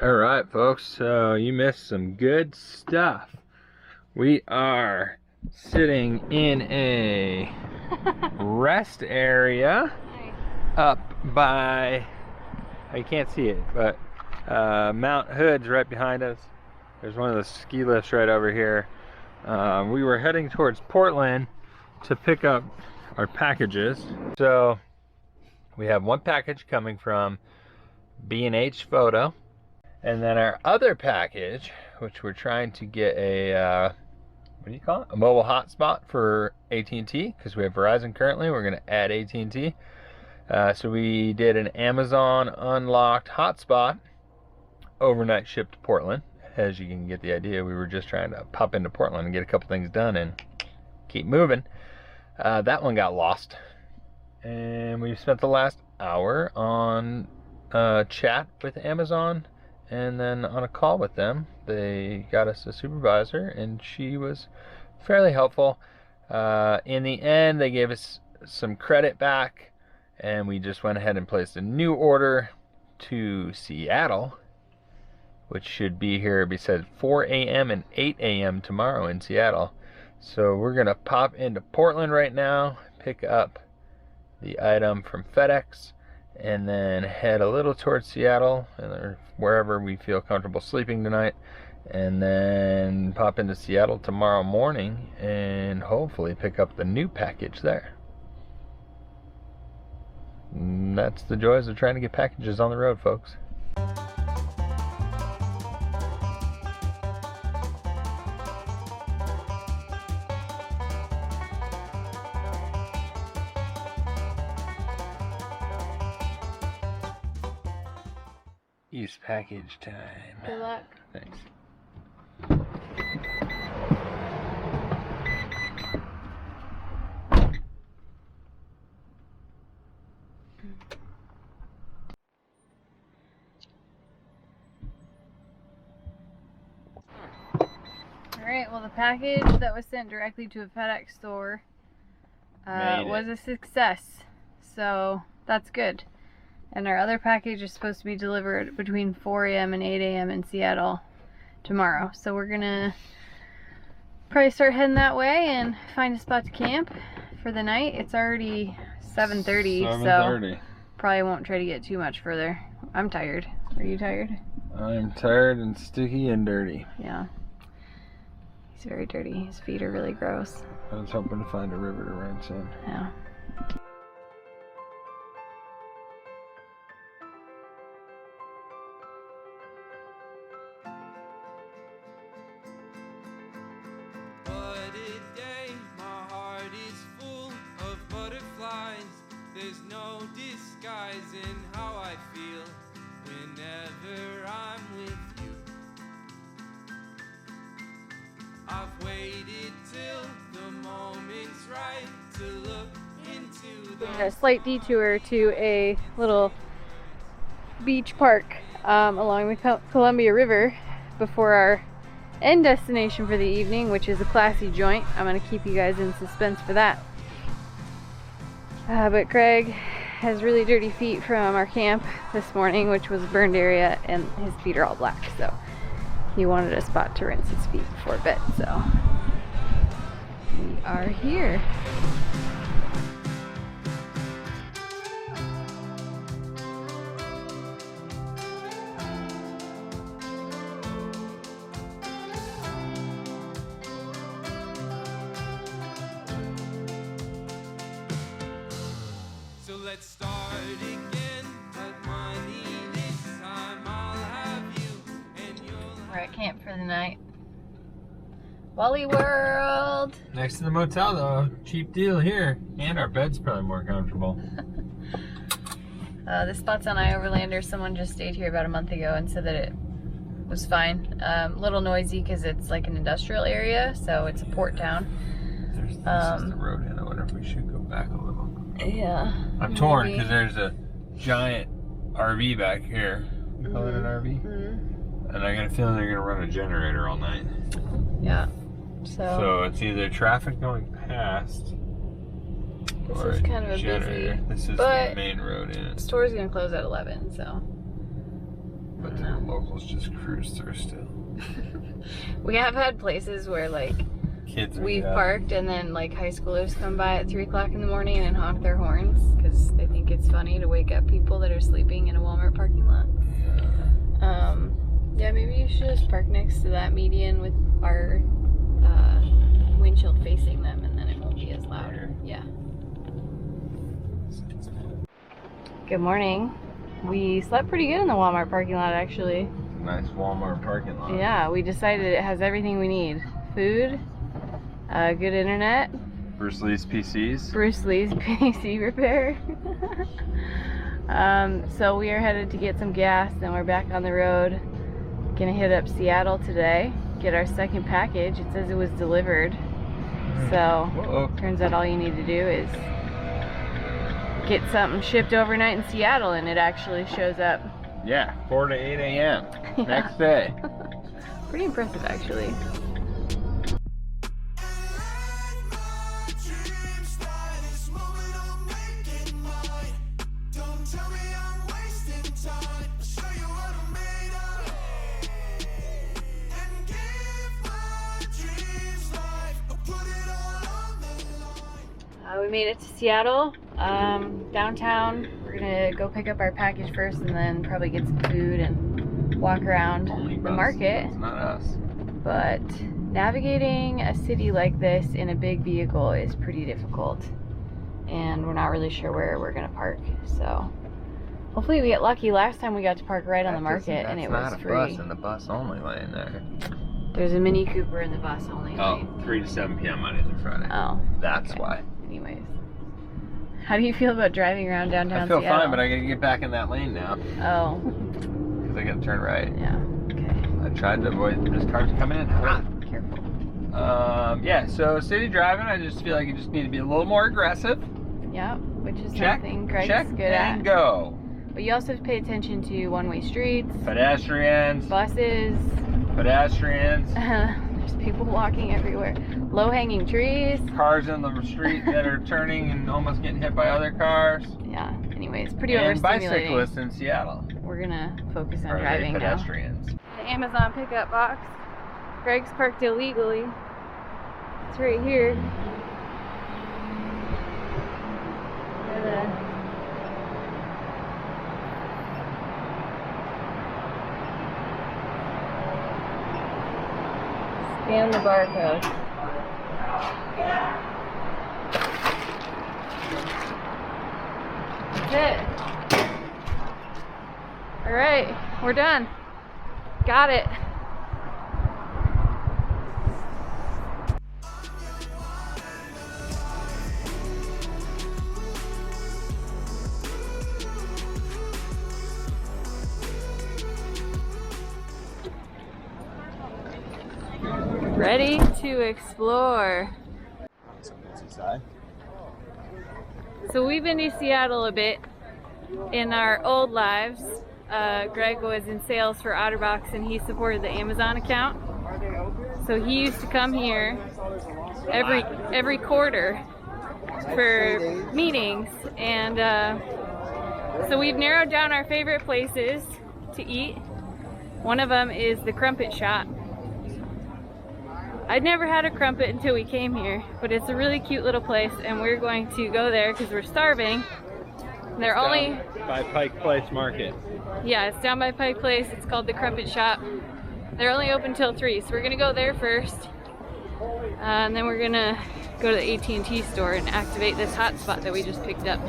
Alright folks, so you missed some good stuff. We are sitting in a rest area up by, you can't see it, but Mount Hood's right behind us. There's one of the ski lifts right over here. We were heading towards Portland to pick up our packages. So we have one package coming from B&H Photo. And then our other package, which we're trying to get a, what do you call it? A mobile hotspot for AT&T, because we have Verizon currently. We're going to add AT&T. So we did an Amazon unlocked hotspot, overnight shipped to Portland. As you can get the idea, we were just trying to pop into Portland and get a couple things done and keep moving. That one got lost. And we spent the last hour on chat with Amazon. And then on a call with them, they got us a supervisor, and she was fairly helpful. In the end, they gave us some credit back, and we just went ahead and placed a new order to Seattle, which should be here besides 4 a.m. and 8 a.m. tomorrow in Seattle. So we're going to pop into Portland right now, pick up the item from FedEx, and then head a little towards Seattle, or wherever we feel comfortable sleeping tonight, and then pop into Seattle tomorrow morning and hopefully pick up the new package there. And that's the joys of trying to get packages on the road, folks. Use package time. Good luck. Thanks. Alright, well the package that was sent directly to a FedEx store was a success. So that's good. And our other package is supposed to be delivered between 4 a.m. and 8 a.m. in Seattle tomorrow. So we're gonna probably start heading that way and find a spot to camp for the night. It's already 7:30, so probably won't try to get too much further. I'm tired. Are you tired? I'm tired and sticky and dirty. Yeah. He's very dirty. His feet are really gross. I was hoping to find a river to rinse in. Yeah. There's no disguising how I feel whenever I'm with you. I've waited till the moment's right to look into the... A slight detour to a little beach park along the Columbia River before our end destination for the evening, which is a classy joint. I'm going to keep you guys in suspense for that. But Craig has really dirty feet from our camp this morning, which was a burned area, and his feet are all black, so he wanted a spot to rinse his feet before bed, so we are here. Let's start again, but money this time I'll have you and you'll... We're at camp for the night. Wally World! Next to the motel though, cheap deal here. And our bed's probably more comfortable. This spot's on Overlander. Someone just stayed here about a month ago and said that it was fine. A little noisy because it's like an industrial area, so it's a port town. This is the road in. I wonder if we should go back a little. Yeah. I'm torn because there's a giant RV back here. You call it an RV? Mm-hmm. And I got a feeling they're going to run a generator all night. Yeah. So it's either traffic going past or this is kind of a generator. busy, This is but the main road in. The store's going to close at 11, so. but the locals just cruise through still. We have had places where like Kids we've parked and then like high schoolers come by at 3 o'clock in the morning and honk their horns because they think it's funny to wake up people that are sleeping in a Walmart parking lot. Yeah, maybe you should just park next to that median with our windshield facing them, and then it won't be as loud. Yeah. Good morning. We slept pretty good in the Walmart parking lot, actually. Nice Walmart parking lot. Yeah, we decided it has everything we need. Food, good internet. Bruce Lee's PCs. Bruce Lee's PC repair. So we are headed to get some gas, then we're back on the road. Gonna hit up Seattle today, get our second package. It says it was delivered. So, turns out all you need to do is get something shipped overnight in Seattle and it actually shows up. Yeah, 4 to 8 a.m. Next day. Pretty impressive, actually. We made it to Seattle, downtown. We're gonna go pick up our package first and then probably get some food and walk around the market. It's not us. But navigating a city like this in a big vehicle is pretty difficult. And we're not really sure where we're gonna park. So hopefully we get lucky. Last time we got to park right on the market and it was free. That's not a bus in the bus only lane there. There's a Mini Cooper in the bus only lane. 3 to 7 p.m. Monday through Friday. Oh. That's why. Anyways. How do you feel about driving around downtown Seattle? I feel fine, but I gotta get back in that lane now. Oh. Because I gotta turn right. Yeah, okay. I tried to avoid this cars coming in hot. Careful. Yeah, so city driving, I just feel like you just need to be a little more aggressive. Yeah, which is something Greg's good and at. Go. But you also have to pay attention to one-way streets, Pedestrians. buses. Pedestrians. There's people walking everywhere. Low-hanging trees. Cars in the street that are turning and almost getting hit by other cars. Yeah, anyways, pretty and overstimulating. bicyclists in Seattle. We're gonna focus on Are driving they now. pedestrians? The Amazon pickup box. Greg's parked illegally. It's right here. Scan the barcode. That's it. Alright, we're done. Got it. Ready to explore. So we've been to Seattle a bit in our old lives. Greg was in sales for OtterBox and he supported the Amazon account. So he used to come here every quarter for meetings, and so we've narrowed down our favorite places to eat. One of them is the Crumpet Shop. I'd never had a crumpet until we came here, but it's a really cute little place and we're going to go there because we're starving. They're only by Pike Place Market. Yeah, it's down by Pike Place. It's called the Crumpet Shop. They're only open till 3, so we're gonna go there first, and then we're gonna go to the AT&T store and activate this hotspot that we just picked up.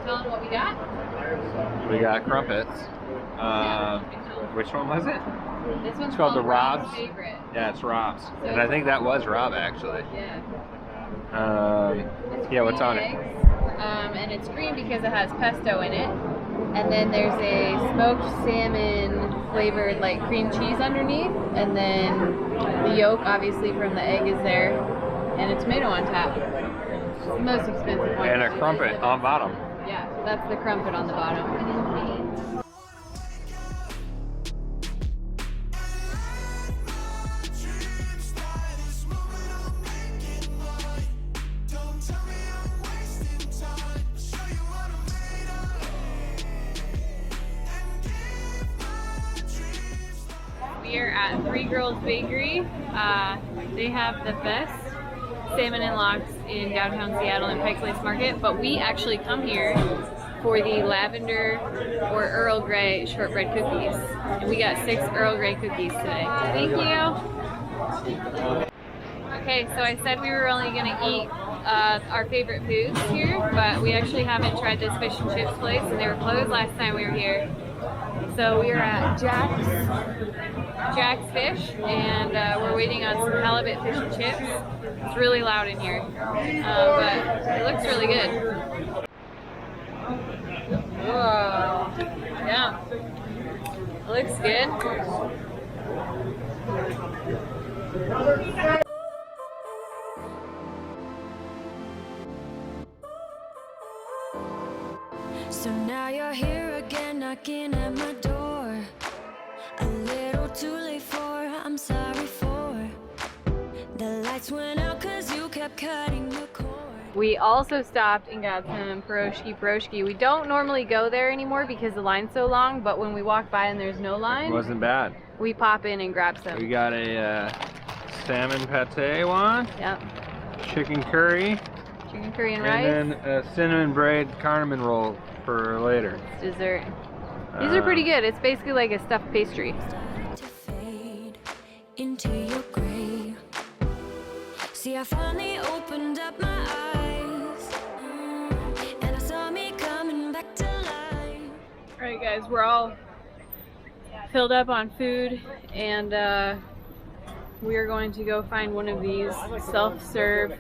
Tell them what we got? We got crumpets. Which one was it? This one's called the Rob's. Favorite. Yeah, it's Rob's. So and I think that was Rob, actually. Yeah. Yeah, what's on eggs, it? And it's green because it has pesto in it. And then there's a smoked salmon flavored like cream cheese underneath. And then the yolk, obviously, from the egg is there. And a tomato on top. It's the most expensive one. And a crumpet on bottom. Yep. Yeah, so that's the crumpet on the bottom. We are at Three Girls Bakery. They have the best salmon and lox in downtown Seattle and Pike Place Market, but we actually come here for the lavender or Earl Grey shortbread cookies. And we got 6 Earl Grey cookies today. Thank you. Okay, so I said we were only gonna eat our favorite foods here, but we actually haven't tried this fish and chips place, and they were closed last time we were here. So we are at Jack's Fish, and we're waiting on some halibut fish and chips. It's really loud in here, but it looks really good. Whoa, yeah, it looks good. So now you're here again, knocking at my door. A little too late for, I'm sorry for. The lights went out cause you kept cutting the cord. We also stopped and got some Piroshky Piroshky. We don't normally go there anymore because the line's so long, but when we walk by and there's no line, It wasn't bad. we pop in and grab some. We got a salmon pate one, Yep. chicken curry, Chicken curry and rice. and then a cinnamon braid cardamom roll for later. It's dessert. These are pretty good. It's basically like a stuffed pastry. To fade into your gray. See, I finally opened up my eyes, and I saw me coming back to life. Alright guys, we're all filled up on food, and we are going to go find one of these self-serve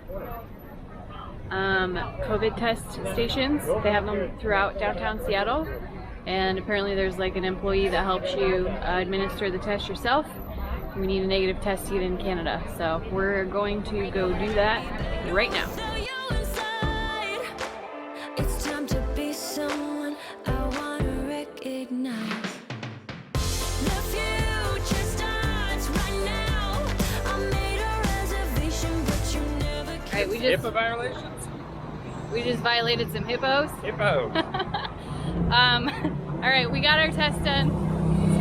COVID test stations. They have them throughout downtown Seattle, and apparently there's like an employee that helps you administer the test yourself. We need a negative test to get in Canada, so we're going to go do that right now. Feel you inside. It's time to be someone I wanna recognize. The future starts right now. I made a reservation, but you never came. Alright, HIPAA violations? we just violated some hippos. Hippo. Alright, we got our test done.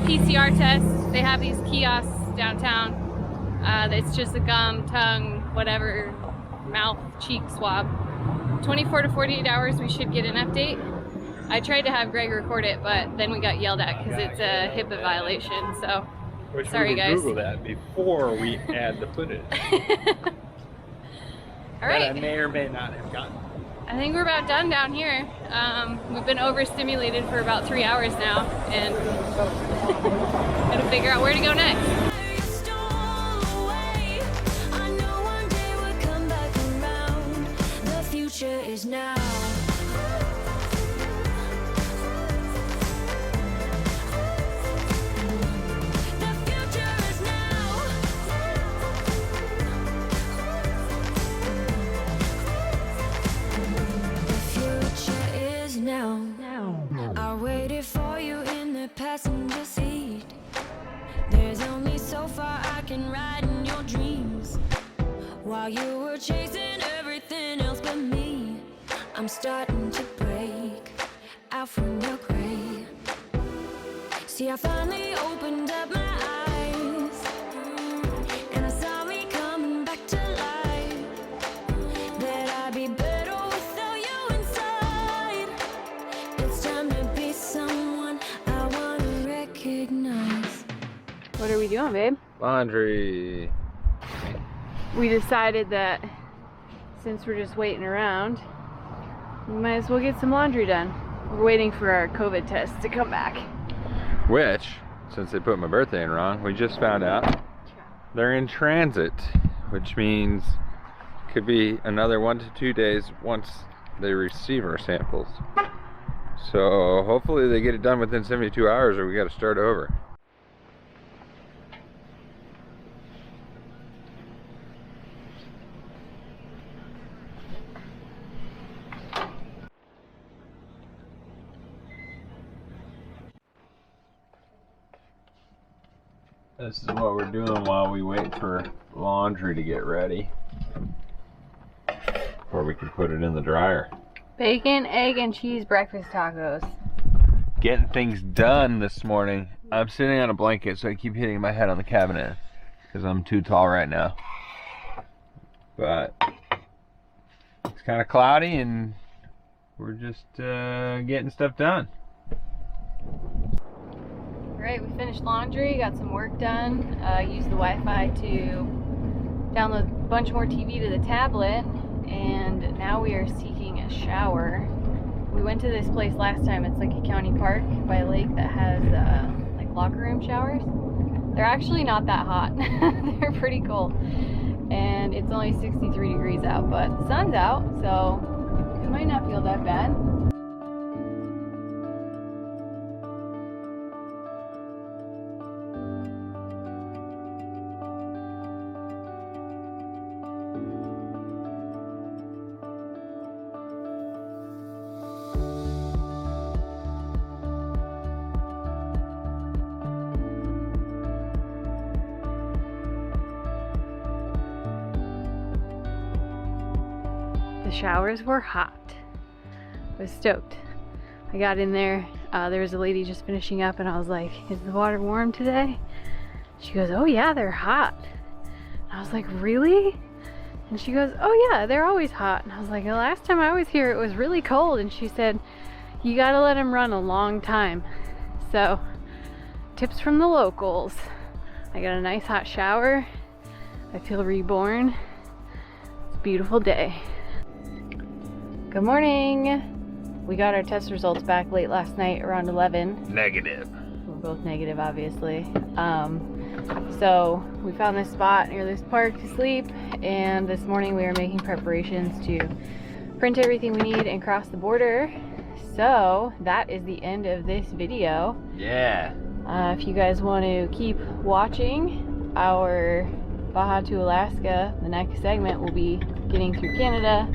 It's PCR test. They have these kiosks downtown. It's just a gum, tongue, whatever, mouth, cheek swab. 24 to 48 hours we should get an update. I tried to have Greg record it, but then we got yelled at because it's a HIPAA violation, so sorry guys. Google that before we add the footage. Alright. That I may or may not have gotten. I think we're about done down here. We've been overstimulated for about 3 hours now, and gotta figure out where to go next. You stole away. I know one day we'll come back around. The future is now. The future is now. The future is now. I waited for you in the passenger seat. There's only so far I can ride in your dreams. While you were chasing everything else but me, I'm starting to break out from your gray. See, I finally opened up my eyes, and I saw me coming back to life. That I'd be better without you inside. It's time to be someone I wanna recognize. What are we doing, babe? Laundry. We decided that since we're just waiting around, we might as well get some laundry done. We're waiting for our COVID test to come back. Which, since they put my birthday in wrong, we just found out they're in transit, which means could be another 1 to 2 days once they receive our samples. So hopefully they get it done within 72 hours or we got to start over. This is what we're doing while we wait for laundry to get ready. Or we can put it in the dryer. Bacon, egg, and cheese breakfast tacos. Getting things done this morning. I'm sitting on a blanket, so I keep hitting my head on the cabinet because I'm too tall right now. But it's kind of cloudy and we're just getting stuff done. Alright, we finished laundry, got some work done, used the Wi-Fi to download a bunch more TV to the tablet, and now we are seeking a shower. We went to this place last time. It's like a county park by a lake that has like locker room showers. They're actually not that hot. They're pretty cool. And it's only 63 degrees out, but the sun's out, so it might not feel that bad. The showers were hot. I was stoked. I got in there, there was a lady just finishing up and I was like, is the water warm today? She goes, oh yeah, they're hot. And I was like, really? And she goes, oh yeah, they're always hot. And I was like, the last time I was here it was really cold. And she said, you gotta let them run a long time. So, tips from the locals. I got a nice hot shower. I feel reborn. It's a beautiful day. Good morning. We got our test results back late last night around 11. Negative. We're both negative, obviously. So we found this spot near this park to sleep, and this morning we are making preparations to print everything we need and cross the border. So that is the end of this video. Yeah. If you guys want to keep watching our Baja to Alaska, the next segment will be getting through Canada.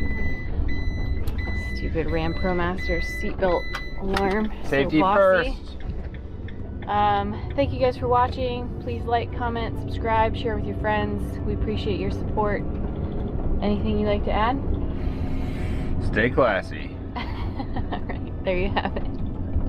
Stupid Ram ProMaster seatbelt alarm. Safety so first. Thank you guys for watching. Please like, comment, subscribe, share with your friends. We appreciate your support. Anything you'd like to add? Stay classy. Alright, there you have it.